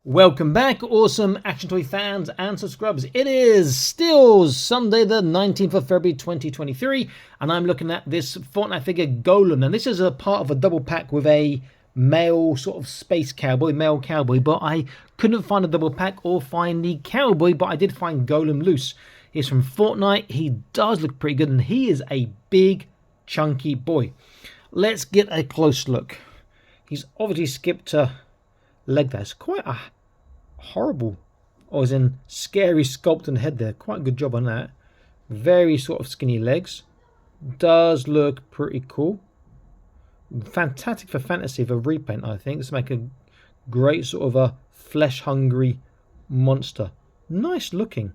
Welcome back, awesome action toy fans and subscribers. It is still Sunday the 19th of February 2023 and I'm looking at this Fortnite figure Golem. And this is a part of a double pack with a male sort of space cowboy, male cowboy, but I couldn't find a double pack or find the cowboy, but I did find Golem loose. He's from Fortnite. He does look pretty good and he is a big chunky boy. Let's get a close look. He's obviously skipped a leg there. It's quite a horrible, or as in scary sculpt on the head there. Quite a good job on that. Very sort of skinny legs. Does look pretty cool. Fantastic for fantasy for repaint, I think. This make a great sort of a flesh hungry monster. Nice looking.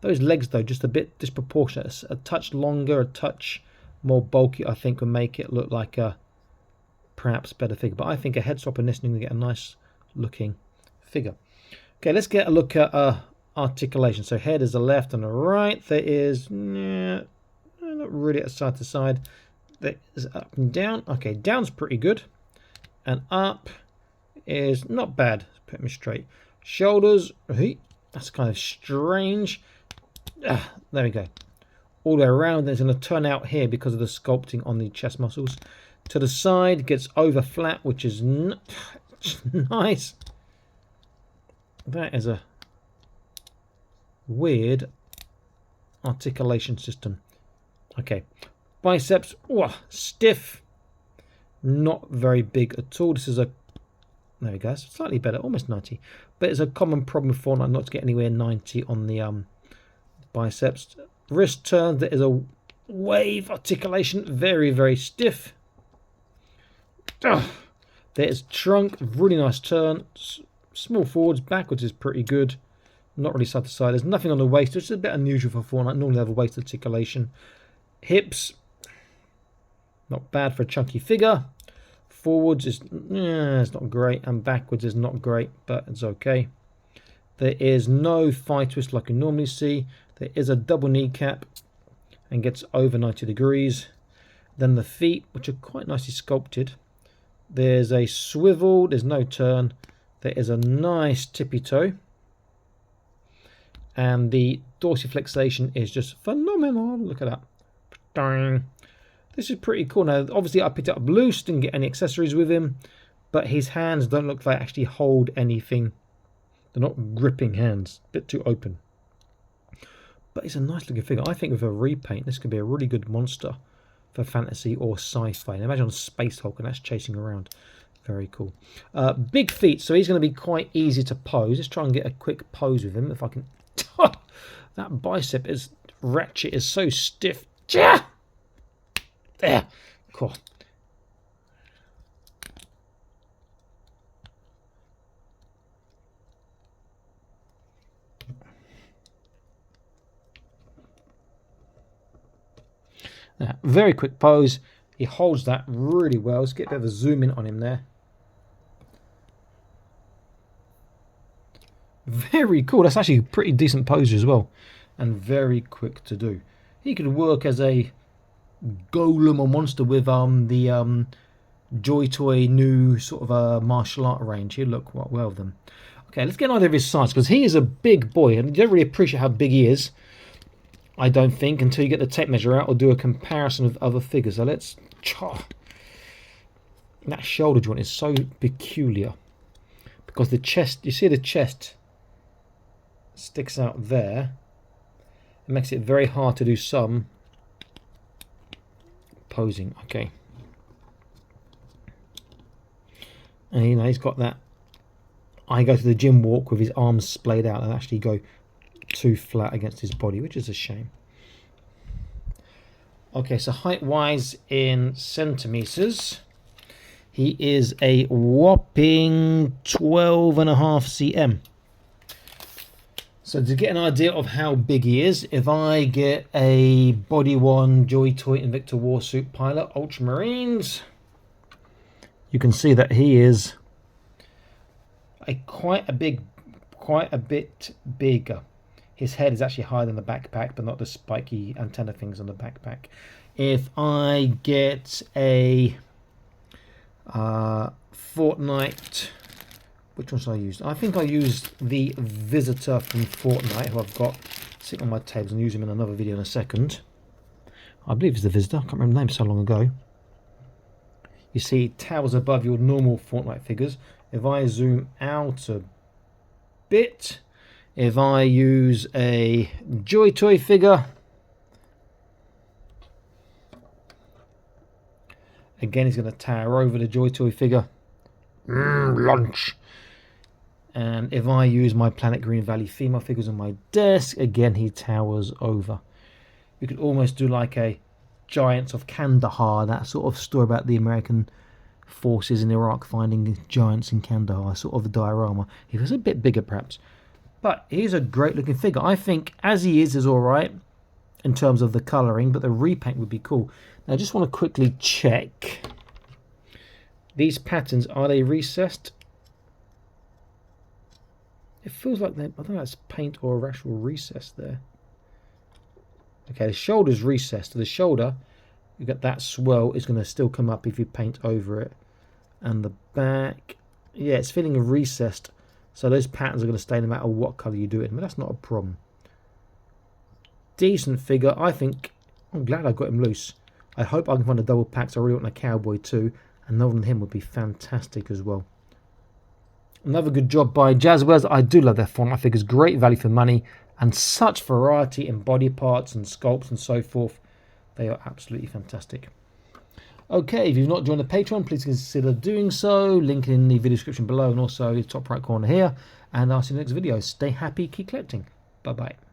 Those legs though, just a bit disproportionate. A touch longer, a touch more bulky, I think would make it look like a perhaps better figure. But I think a head swap and this thing to get a nice looking figure. Okay, let's get a look at articulation. So head is the left and the right. There is not really a side to side. There is up and down. Okay, down's pretty good, and up is not bad. Put me straight. Shoulders, that's kind of strange. There we go. All the way around. There's going to turn out here because of the sculpting on the chest muscles. To the side, gets over flat, which is nice. That is a weird articulation system. Okay, biceps, stiff, not very big at all. This is a, there we go, slightly better, almost 90. But it's a common problem with Fortnite not to get anywhere 90 on the biceps. Wrist turn, there is a wave articulation, very, very stiff. There's trunk, really nice turn. Small forwards, backwards is pretty good. Not really side to side. There's nothing on the waist, which is a bit unusual for Fortnite. Normally they have a waist articulation. Hips, not bad for a chunky figure. Forwards is it's not great, and backwards is not great, but it's okay. There is no thigh twist like you normally see. There is a double kneecap and gets over 90 degrees. Then the feet, which are quite nicely sculpted. There's a swivel, there's no turn. There is a nice tippy toe. And the dorsiflexation is just phenomenal. Look at that. This is pretty cool. Now, obviously, I picked it up loose, didn't get any accessories with him. But his hands don't look like they actually hold anything. They're not gripping hands. A bit too open. But it's a nice looking figure. I think with a repaint, this could be a really good monster for fantasy or sci-fi. Imagine on Space Hulk and that's chasing around. Very cool. Big feet, so he's going to be quite easy to pose. Let's try and get a quick pose with him if I can. That bicep is ratchet, is so stiff. There. Cool. Very quick pose. He holds that really well. Let's get a bit of a zoom in on him there. Very cool. That's actually a pretty decent pose as well. And very quick to do. He could work as a golem or monster with the Joy Toy new sort of a martial art range. He'd look quite well with them. Okay, let's get an idea of his size, because he is a big boy. And you don't really appreciate how big he is, I don't think, until you get the tape measure out or do a comparison of other figures. So let's... That shoulder joint is so peculiar. Because the chest, you see the chest sticks out there. It makes it very hard to do some posing. Okay. And you know, he's got that... I go to the gym walk with his arms splayed out and actually go too flat against his body, which is a shame. Okay, so height-wise in centimeters, he is a whopping 12.5 cm. So to get an idea of how big he is, if I get a Body One Joy Toy Invicta Warsuit Pilot Ultramarines, you can see that he is quite a bit bigger. His head is actually higher than the backpack, but not the spiky antenna things on the backpack. If I get a Fortnite Which one should I use? I think I used the Visitor from Fortnite, who I've got sitting on my tables, and use him in another video in a second. I believe it's the Visitor. I can't remember the name, so long ago. You see, it towers above your normal Fortnite figures. If I zoom out a bit, if I use a Joy Toy figure, again, he's going to tower over the Joy Toy figure. Lunch. And if I use my Planet Green Valley female figures on my desk, again, he towers over. You could almost do like a Giants of Kandahar, that sort of story about the American forces in Iraq finding giants in Kandahar, sort of a diorama. He was a bit bigger, perhaps. But he's a great looking figure. I think as he is alright in terms of the colouring, but the repaint would be cool. Now, I just want to quickly check. These patterns, are they recessed? It feels like they, I don't know, it's paint or a actual recess there. Okay, the shoulder's recessed. So the shoulder, you've got that swell is going to still come up if you paint over it. And the back, yeah, it's feeling recessed. So those patterns are going to stay no matter what colour you do it in. But that's not a problem. Decent figure. I think, I'm glad I got him loose. I hope I can find a double pack, so I really want a cowboy too. And another than him would be fantastic as well. Another good job by Jazwares. I do love their Fortnite figures. Great value for money. And such variety in body parts and sculpts and so forth. They are absolutely fantastic. Okay, if you've not joined the Patreon, please consider doing so. Link in the video description below and also the top right corner here. And I'll see you in the next video. Stay happy, keep collecting. Bye-bye.